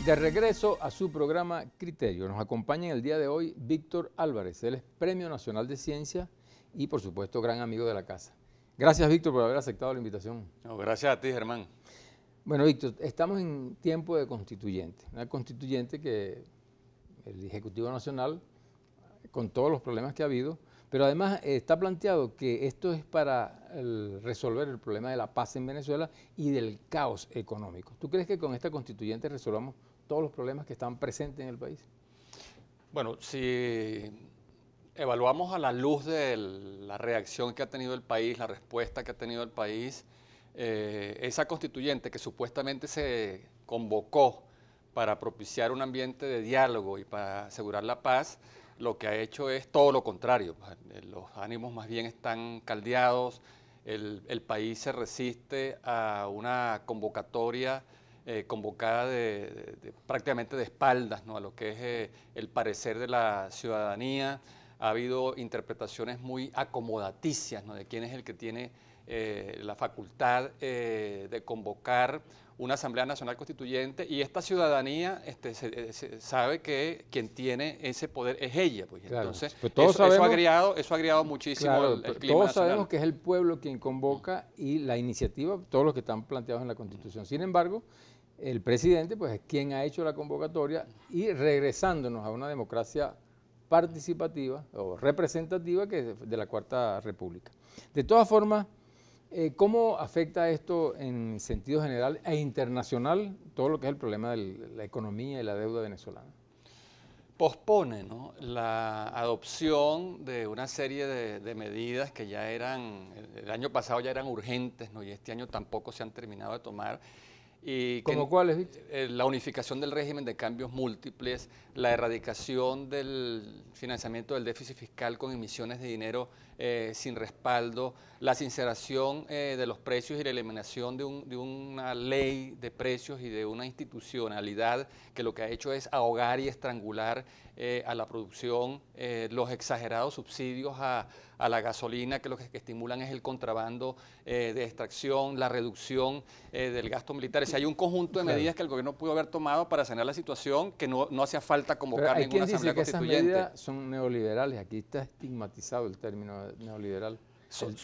De regreso a su programa Criterio, nos acompaña en el día de hoy Víctor Álvarez. Él es Premio Nacional de Ciencia y, por supuesto, gran amigo de la casa. Gracias, Víctor, por haber aceptado la invitación. No, gracias a ti, Germán. Bueno, Víctor, estamos en tiempo de constituyente. Una constituyente que el Ejecutivo Nacional, con todos los problemas que ha habido, pero además está planteado que esto es para resolver el problema de la paz en Venezuela y del caos económico. ¿Tú crees que con esta constituyente resolvamos todos los problemas que están presentes en el país? Bueno, si evaluamos a la luz de la reacción que ha tenido el país, la respuesta que ha tenido el país, esa constituyente que supuestamente se convocó para propiciar un ambiente de diálogo y para asegurar la paz, lo que ha hecho es todo lo contrario. Los ánimos más bien están caldeados, el país se resiste a una convocatoria convocada prácticamente de espaldas, ¿no?, a lo que es el parecer de la ciudadanía. Ha habido interpretaciones muy acomodaticias, ¿no?, de quién es el que tiene la facultad de convocar una Asamblea Nacional Constituyente, y esta ciudadanía sabe que quien tiene ese poder es ella. Pues. Claro. Entonces, pues eso ha agriado muchísimo claro, el clima todos nacional. Sabemos que es el pueblo quien convoca y la iniciativa, todos los que están planteados en la Constitución. Sin embargo, el presidente pues, es quien ha hecho la convocatoria, y regresándonos a una democracia participativa o representativa que es de la Cuarta República. De todas formas, ¿cómo afecta esto en sentido general e internacional todo lo que es el problema de la economía y la deuda venezolana? Pospone, ¿no?, la adopción de una serie de medidas que ya eran, el año pasado ya eran urgentes, ¿no?, y este año tampoco se han terminado de tomar. ¿Cómo cuáles, Víctor? La unificación del régimen de cambios múltiples, la erradicación del financiamiento del déficit fiscal con emisiones de dinero sin respaldo, la sinceración de los precios y la eliminación de una ley de precios y de una institucionalidad que lo que ha hecho es ahogar y estrangular a la producción, los exagerados subsidios a la gasolina, que lo que estimulan es el contrabando de extracción, la reducción del gasto militar. O sea, hay un conjunto de medidas que el gobierno pudo haber tomado para sanear la situación, que no hacía falta convocar ninguna asamblea constituyente. Esas medidas son neoliberales. Aquí está estigmatizado el término neoliberal,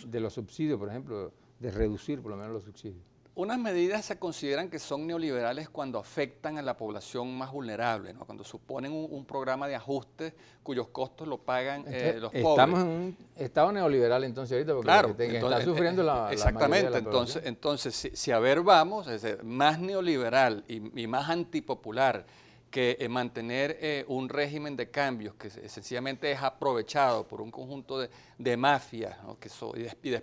de los subsidios, por ejemplo, de reducir por lo menos los subsidios. Unas medidas se consideran que son neoliberales cuando afectan a la población más vulnerable, ¿no?, cuando suponen un programa de ajuste cuyos costos lo pagan los pobres. Estamos en un estado neoliberal entonces ahorita, porque claro, está sufriendo la exactamente, mayoría de la población. Entonces si a ver vamos, es decir, más neoliberal y más antipopular que mantener un régimen de cambios que sencillamente es aprovechado por un conjunto de mafias, ¿no?, y de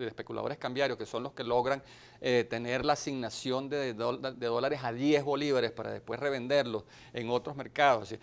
especuladores cambiarios, que son los que logran tener la asignación de dólares a 10 bolívares para después revenderlos en otros mercados.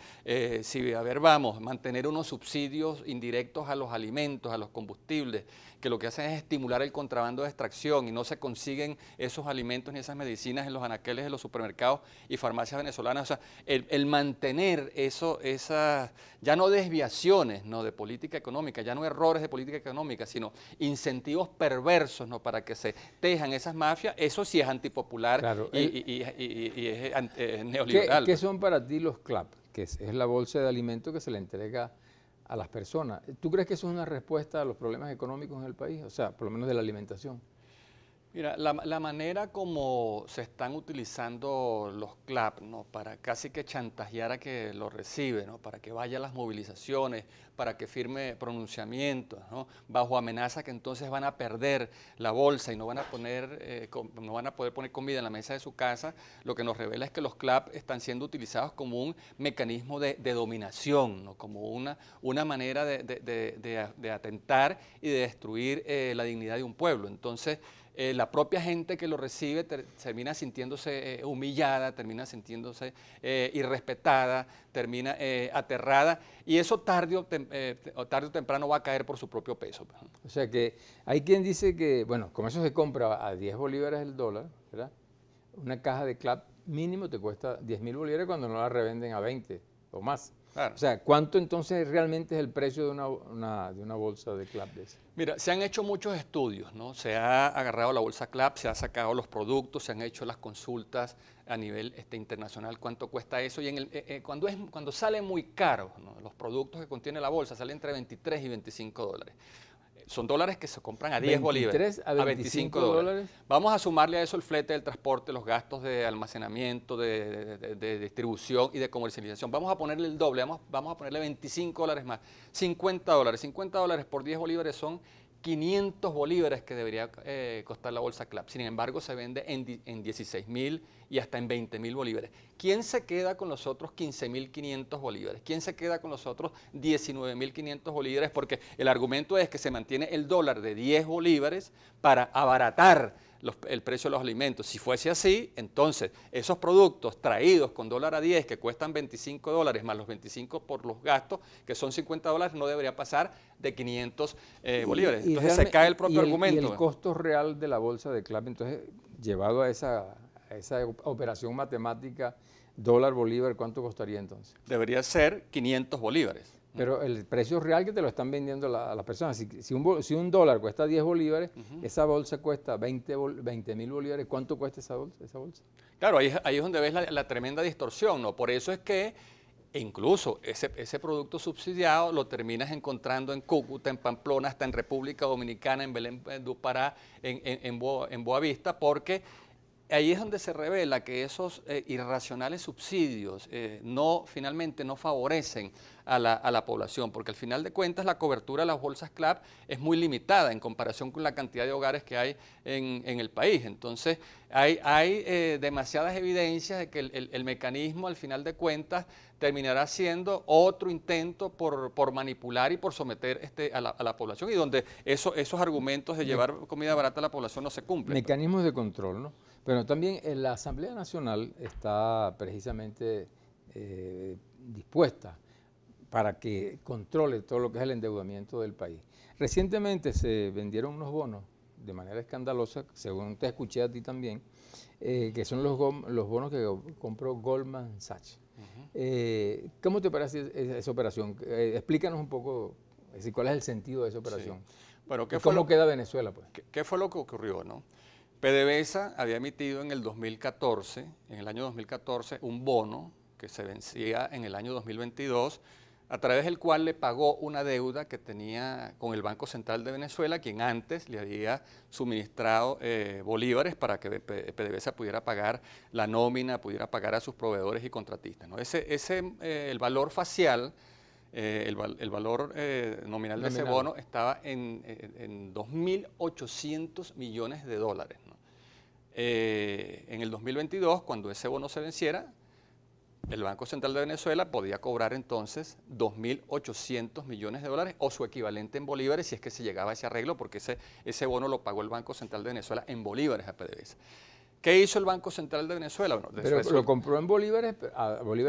Si a ver vamos, mantener unos subsidios indirectos a los alimentos, a los combustibles, que lo que hacen es estimular el contrabando de extracción, y no se consiguen esos alimentos ni esas medicinas en los anaqueles de los supermercados y farmacias venezolanas. O sea, el mantener esas, ya no desviaciones, ¿no?, de política económica, ya no errores de política económica, sino incentivos perversos, ¿no?, para que se tejan esas mafias, eso sí es antipopular, claro, y es neoliberal. ¿Qué son para ti los CLAP? Que es la bolsa de alimentos que se le entrega a las personas. ¿Tú crees que eso es una respuesta a los problemas económicos en el país? O sea, por lo menos de la alimentación. Mira, la manera como se están utilizando los CLAP, ¿no?, para casi que chantajear a que lo recibe, ¿no?, para que vaya a las movilizaciones, para que firme pronunciamientos, ¿no?, bajo amenaza que entonces van a perder la bolsa y no van a poder poner comida en la mesa de su casa, lo que nos revela es que los CLAP están siendo utilizados como un mecanismo de dominación, ¿no?, como una manera de atentar y de destruir la dignidad de un pueblo. Entonces, la propia gente que lo recibe termina sintiéndose humillada, termina sintiéndose irrespetada, termina aterrada, y eso tarde o temprano va a caer por su propio peso. O sea que hay quien dice que, bueno, como eso se compra a 10 bolívares el dólar, ¿verdad?, una caja de CLAP mínimo te cuesta 10.000 bolívares cuando no la revenden a 20 o más. Claro. O sea, ¿cuánto entonces realmente es el precio de una bolsa de CLAP de esa? Mira, se han hecho muchos estudios, ¿no? Se ha agarrado la bolsa CLAP, se ha sacado los productos, se han hecho las consultas a nivel internacional, cuánto cuesta eso. Y cuando sale muy caro, ¿no? Los productos que contiene la bolsa salen entre 23 y 25 dólares. Son dólares que se compran a 10 bolívares. a 25 dólares. Vamos a sumarle a eso el flete del transporte, los gastos de almacenamiento, de distribución y de comercialización. Vamos a ponerle el doble, vamos a ponerle 25 dólares más. 50 dólares. 50 dólares por 10 bolívares son 500 bolívares que debería costar la bolsa CLAP. Sin embargo, se vende en 16.000 y hasta en 20.000 bolívares. ¿Quién se queda con los otros 15.500 bolívares? ¿Quién se queda con los otros 19.500 bolívares? Porque el argumento es que se mantiene el dólar de 10 bolívares para abaratar el precio de los alimentos. Si fuese así, entonces esos productos traídos con dólar a 10 que cuestan 25 dólares más los 25 por los gastos, que son 50 dólares, no debería pasar de 500 bolívares. Entonces se cae el propio argumento. Y el costo real de la bolsa de CLAP, entonces, llevado a esa operación matemática, dólar-bolívar, ¿cuánto costaría entonces? Debería ser 500 bolívares. Pero el precio real que te lo están vendiendo a las personas, si un dólar cuesta 10 bolívares, esa bolsa cuesta 20.000 bolívares, ¿cuánto cuesta esa bolsa? Claro, ahí es donde ves la tremenda distorsión, ¿no? Por eso es que incluso ese producto subsidiado lo terminas encontrando en Cúcuta, en Pamplona, hasta en República Dominicana, en Belén do Pará, en Boavista, porque ahí es donde se revela que esos irracionales subsidios finalmente no favorecen a la población, porque al final de cuentas la cobertura de las bolsas CLAP es muy limitada en comparación con la cantidad de hogares que hay en el país. Entonces hay demasiadas evidencias de que el mecanismo al final de cuentas terminará siendo otro intento por manipular y por someter a la población, y donde esos argumentos de llevar comida barata a la población no se cumplen. Mecanismos de control, ¿no? Pero también la Asamblea Nacional está precisamente dispuesta para que controle todo lo que es el endeudamiento del país. Recientemente se vendieron unos bonos de manera escandalosa, según te escuché a ti también, que son los bonos que compró Goldman Sachs. ¿Cómo te parece esa operación? Explícanos un poco, cuál es el sentido de esa operación. Sí. Bueno, ¿Cómo queda Venezuela, pues? ¿Qué fue lo que ocurrió, no? PDVSA había emitido en el año 2014, un bono que se vencía en el año 2022, a través del cual le pagó una deuda que tenía con el Banco Central de Venezuela, quien antes le había suministrado bolívares para que PDVSA pudiera pagar la nómina, pudiera pagar a sus proveedores y contratistas, ¿no? El valor facial, el valor nominal de ese bono estaba en 2.800 millones de dólares, ¿no? En el 2022, cuando ese bono se venciera, el Banco Central de Venezuela podía cobrar entonces 2.800 millones de dólares o su equivalente en bolívares si es que se llegaba a ese arreglo, porque ese bono lo pagó el Banco Central de Venezuela en bolívares a PDVSA. ¿Qué hizo el Banco Central de Venezuela? Bueno, pero lo compró en bolívares,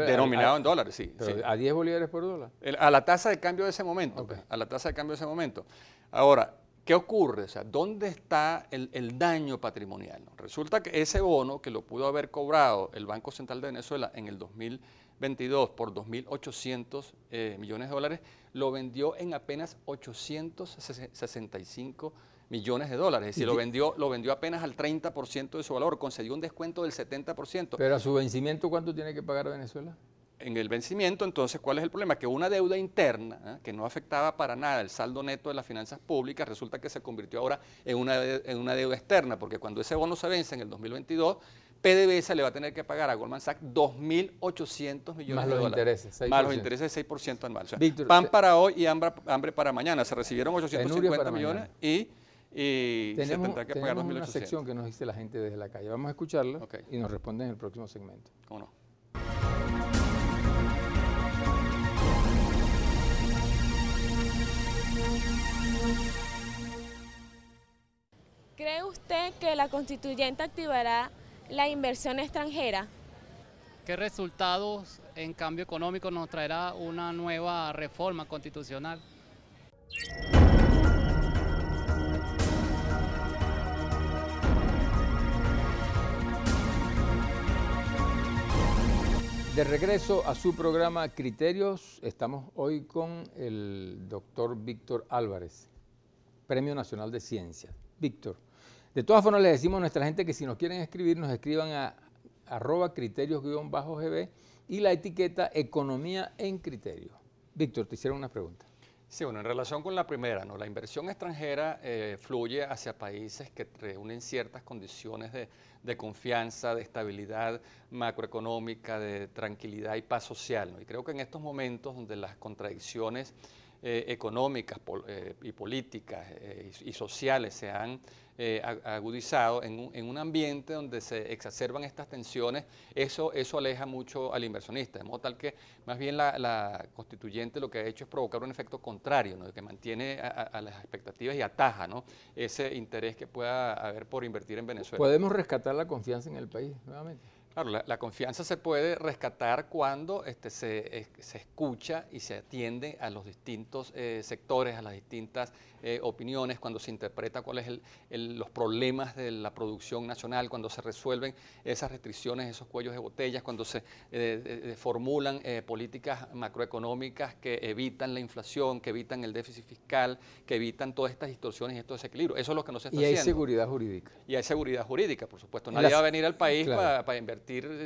denominado en dólares, sí. ¿A 10 bolívares por dólar? A la tasa de cambio de ese momento. Okay. A la tasa de cambio de ese momento. Ahora, ¿qué ocurre? O sea, ¿dónde está el daño patrimonial? Resulta que ese bono, que lo pudo haber cobrado el Banco Central de Venezuela en el 2022 por 2.800 millones de dólares, lo vendió en apenas 865 millones de dólares. Es decir, lo vendió apenas al 30% de su valor, concedió un descuento del 70%. Pero a su vencimiento, ¿cuánto tiene que pagar Venezuela? En el vencimiento, entonces, ¿cuál es el problema? Que una deuda interna, que no afectaba para nada el saldo neto de las finanzas públicas, resulta que se convirtió ahora en una deuda externa, porque cuando ese bono se vence en el 2022, PDVSA le va a tener que pagar a Goldman Sachs 2.800 millones de dólares. Más los intereses de 6% anual. O sea, Víctor, pan para hoy y hambre para mañana. Se recibieron 850 millones y se tendrá que pagar 2.800. Tenemos una sección que nos dice la gente desde la calle. Vamos a escucharla y nos responden en el próximo segmento. ¿Cómo no? ¿Cree usted que la constituyente activará la inversión extranjera? ¿Qué resultados en cambio económico nos traerá una nueva reforma constitucional? De regreso a su programa Criterios, estamos hoy con el doctor Víctor Álvarez, Premio Nacional de Ciencias. Víctor, de todas formas le decimos a nuestra gente que si nos quieren escribir, nos escriban a @criterios_gb y la etiqueta Economía en Criterios. Víctor, te hicieron una pregunta. Sí, bueno, en relación con la primera, ¿no? La inversión extranjera fluye hacia países que reúnen ciertas condiciones de confianza, de estabilidad macroeconómica, de tranquilidad y paz social, ¿no? Y creo que en estos momentos donde las contradicciones económicas y políticas y sociales se han agudizado en un ambiente donde se exacerban estas tensiones, eso aleja mucho al inversionista, de modo tal que más bien la constituyente lo que ha hecho es provocar un efecto contrario, ¿no? Que mantiene a las expectativas y ataja, ¿no? Ese interés que pueda haber por invertir en Venezuela. ¿Podemos rescatar la confianza en el país nuevamente? Claro, la confianza se puede rescatar cuando se escucha y se atiende a los distintos sectores, a las distintas opiniones, cuando se interpreta cuáles son los problemas de la producción nacional, cuando se resuelven esas restricciones, esos cuellos de botellas, cuando se formulan políticas macroeconómicas que evitan la inflación, que evitan el déficit fiscal, que evitan todas estas distorsiones y estos desequilibrios. Eso es lo que no se está haciendo. Y hay seguridad jurídica. Y hay seguridad jurídica, por supuesto. Nadie va a venir al país claro, para invertir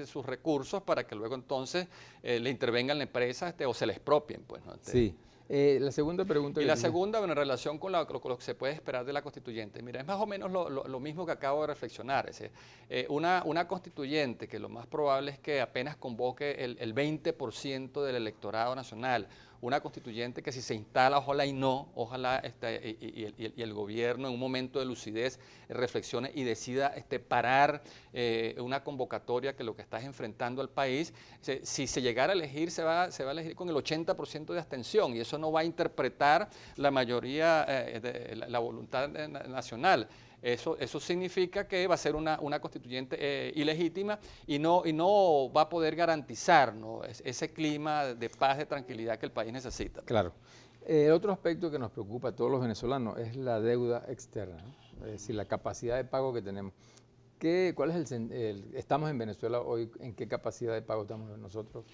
sus recursos para que luego entonces le intervengan la empresa o se les expropien, pues, ¿no? Sí. La segunda pregunta. Y la segunda, bueno, en relación con lo que se puede esperar de la constituyente. Mira, es más o menos lo mismo que acabo de reflexionar. Es decir, una constituyente que lo más probable es que apenas convoque el 20% del electorado nacional, una constituyente que si se instala, ojalá y el gobierno en un momento de lucidez reflexione y decida parar una convocatoria que lo que está es enfrentando al país. Si se llegara a elegir, se va a elegir con el 80% de abstención y eso no va a interpretar la mayoría de la voluntad nacional. Eso significa que va a ser una constituyente ilegítima y no va a poder garantizar, ¿no? ese clima de paz, de tranquilidad que el país necesita. Claro. Otro aspecto que nos preocupa a todos los venezolanos es la deuda externa, ¿no? Es decir, la capacidad de pago que tenemos. ¿Cuál es estamos en Venezuela hoy, en qué capacidad de pago estamos nosotros?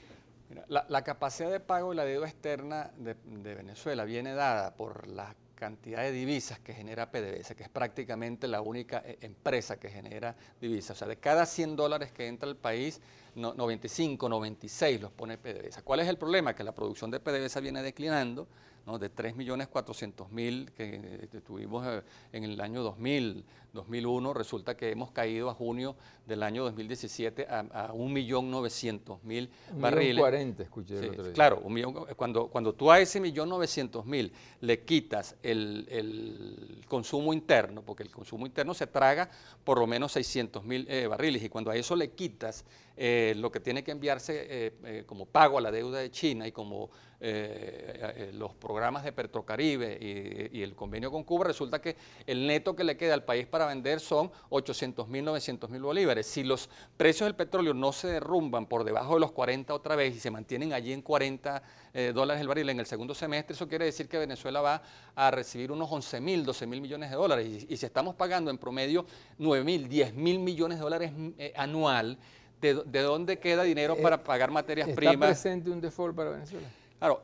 Mira, la capacidad de pago y la deuda externa de Venezuela viene dada por la cantidad de divisas que genera PDVSA, que es prácticamente la única empresa que genera divisas. O sea, de cada $100 que entra al país, 95, 96 los pone PDVSA. ¿Cuál es el problema? Que la producción de PDVSA viene declinando, ¿no? De 3.400.000 que tuvimos en el año 2001, resulta que hemos caído a junio del año 2017 a 1.900.000 barriles. 1.040.000, escuché el otro día. Claro, cuando tú a ese 1.900.000 le quitas el consumo interno, porque el consumo interno se traga por lo menos 600.000 barriles, y cuando a eso le quitas lo que tiene que enviarse como pago a la deuda de China y como los programas de Petrocaribe y el convenio con Cuba, resulta que el neto que le queda al país para vender son 800.000, 900.000 bolívares. Si los precios del petróleo no se derrumban por debajo de los 40 otra vez y se mantienen allí en $40 el barril en el segundo semestre, eso quiere decir que Venezuela va a recibir unos 11.000, 12.000 millones de dólares. Y si estamos pagando en promedio 9.000, 10.000 millones de dólares anual, ¿de dónde queda dinero para pagar materias primas? ¿Está presente un default para Venezuela? Claro,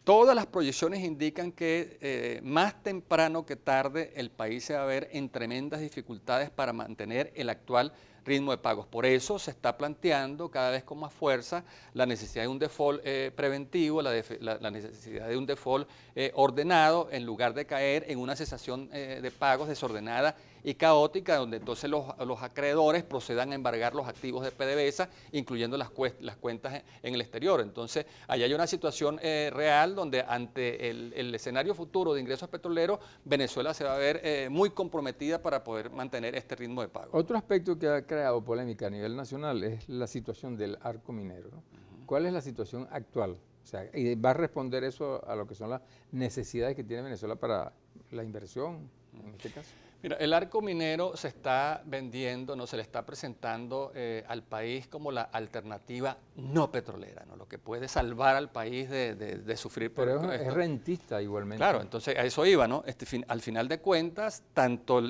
todas las proyecciones indican que más temprano que tarde el país se va a ver en tremendas dificultades para mantener el actual ritmo de pagos. Por eso se está planteando cada vez con más fuerza la necesidad de un default preventivo, la necesidad de un default ordenado, en lugar de caer en una cesación de pagos desordenada y caótica, donde entonces los acreedores procedan a embargar los activos de PDVSA, incluyendo las cuentas en el exterior. Entonces, allá hay una situación real donde ante el escenario futuro de ingresos petroleros, Venezuela se va a ver muy comprometida para poder mantener este ritmo de pago. Otro aspecto que ha creado polémica a nivel nacional es la situación del arco minero, ¿no? ¿Cuál es la situación actual? O sea, y va a responder eso a lo que son las necesidades que tiene Venezuela para la inversión, en este caso. Mira, el arco minero se está vendiendo, no se le está presentando al país como la alternativa no petrolera, ¿no? Lo que puede salvar al país de sufrir por Pero es rentista igualmente. Claro, entonces a eso iba, ¿no? Al final de cuentas, tanto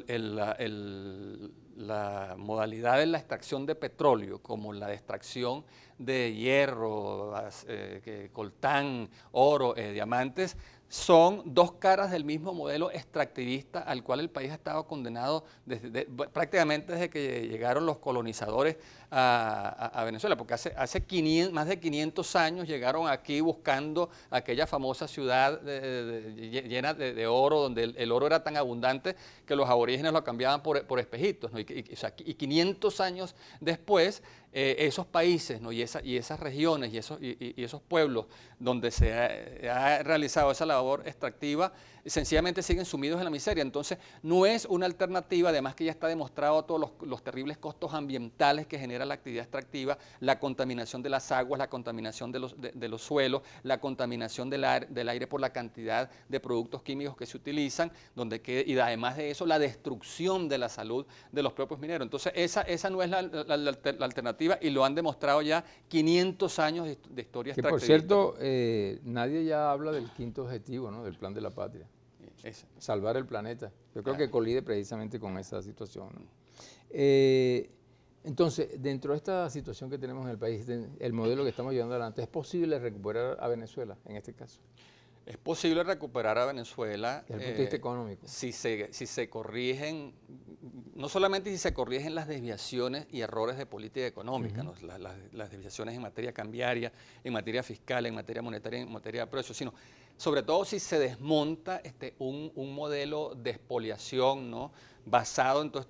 la modalidad de la extracción de petróleo como la de extracción de hierro, coltán, oro, diamantes, son dos caras del mismo modelo extractivista al cual el país ha estado condenado prácticamente desde que llegaron los colonizadores a Venezuela, porque más de 500 años llegaron aquí buscando aquella famosa ciudad llena de oro, donde el oro era tan abundante que los aborígenes lo cambiaban por espejitos, ¿no? Y 500 años después, esos países, ¿no? y esas regiones y esos pueblos donde se ha realizado esa labor extractiva, sencillamente siguen sumidos en la miseria. Entonces, no es una alternativa, además que ya está demostrado todos los terribles costos ambientales que genera la actividad extractiva, la contaminación de las aguas, la contaminación de los suelos, la contaminación del aire por la cantidad de productos químicos que se utilizan, y además de eso, la destrucción de la salud de los propios mineros. Entonces, esa no es la alternativa, y lo han demostrado ya 500 años de historia extractivista. Por cierto, nadie ya habla del quinto objetivo, ¿no? Del Plan de la Patria. Salvar el planeta. Yo creo que colide precisamente con esa situación, ¿no? Entonces, dentro de esta situación que tenemos en el país, el modelo que estamos llevando adelante, ¿es posible recuperar a Venezuela en este caso? Es posible recuperar a Venezuela desde el punto de vista económico. Si se corrigen, no solamente si se corrigen las desviaciones y errores de política económica, ¿no? las desviaciones en materia cambiaria, en materia fiscal, en materia monetaria, en materia de precios, sino sobre todo si se desmonta un modelo de expoliación, ¿no? basado en toda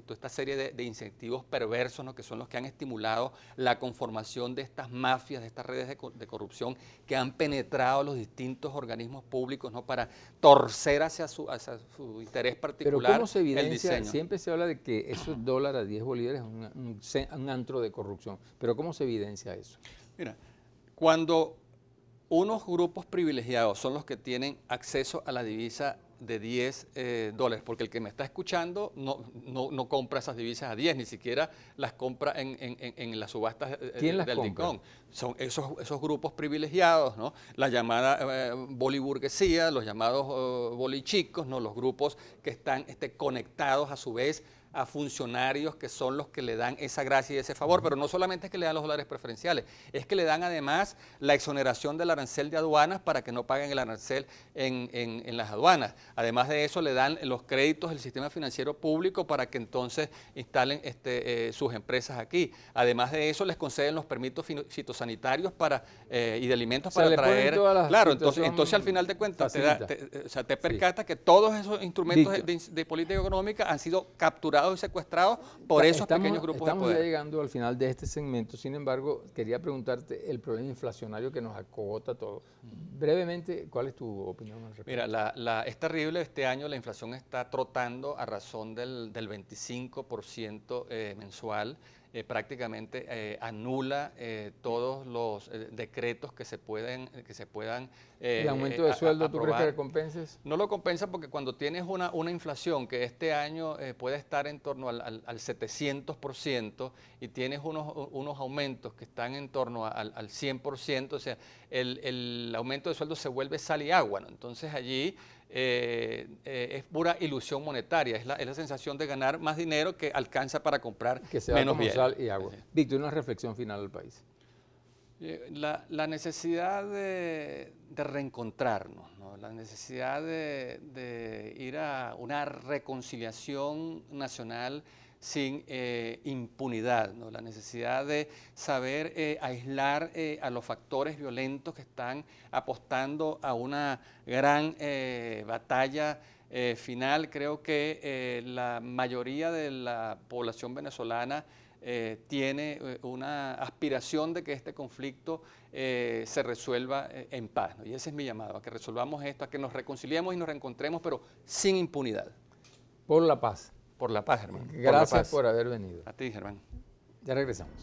esta serie de incentivos perversos, ¿no? que son los que han estimulado la conformación de estas mafias, de estas redes de corrupción que han penetrado los distintos organismos públicos, ¿no? para torcer hacia su interés particular. Pero ¿cómo se evidencia? El diseño. Siempre se habla de que esos dólares a 10 bolívares es un antro de corrupción, pero ¿cómo se evidencia eso? Mira, cuando unos grupos privilegiados son los que tienen acceso a la divisa de 10 dólares, porque el que me está escuchando no compra esas divisas a 10, ni siquiera las compra en las subastas del DICOM. Son esos grupos privilegiados, ¿no? La llamada boliburguesía, los llamados bolichicos, ¿no? Los grupos que están conectados a su vez a funcionarios que son los que le dan esa gracia y ese favor, pero no solamente es que le dan los dólares preferenciales, es que le dan además la exoneración del arancel de aduanas para que no paguen el arancel en las aduanas. Además de eso, le dan los créditos del sistema financiero público para que entonces instalen sus empresas aquí. Además de eso, les conceden los permisos fitosanitarios y de alimentos para traer. Claro, entonces al final de cuentas te percatas que todos esos instrumentos de política económica han sido capturados y secuestrados por esos pequeños grupos de poder. Estamos ya llegando al final de este segmento, sin embargo, quería preguntarte el problema inflacionario que nos acogota todo. Brevemente, ¿cuál es tu opinión al respecto? Mira, es terrible, este año la inflación está trotando a razón del 25% mensual. Prácticamente anula todos los decretos que se puedan ¿El aumento de sueldo aprobar. tú crees que recompenses? No lo compensa porque cuando tienes una inflación que este año puede estar en torno al 700% y tienes unos aumentos que están en torno al 100%, o sea, el aumento de sueldo se vuelve sal y agua, ¿no? Entonces allí es pura ilusión monetaria, es la sensación de ganar más dinero que alcanza para comprar que sea menos como bien. Sal y agua. Víctor, una reflexión final al país. La necesidad de reencontrarnos, ¿no? La necesidad de ir a una reconciliación nacional sin impunidad, ¿no? La necesidad de saber aislar a los factores violentos que están apostando a una gran batalla final. Creo que la mayoría de la población venezolana tiene una aspiración de que este conflicto se resuelva en paz, ¿no? Y ese es mi llamado, a que resolvamos esto, a que nos reconciliemos y nos reencontremos, pero sin impunidad. Por la paz. Por la paz, Germán. Gracias por haber venido. A ti, Germán. Ya regresamos.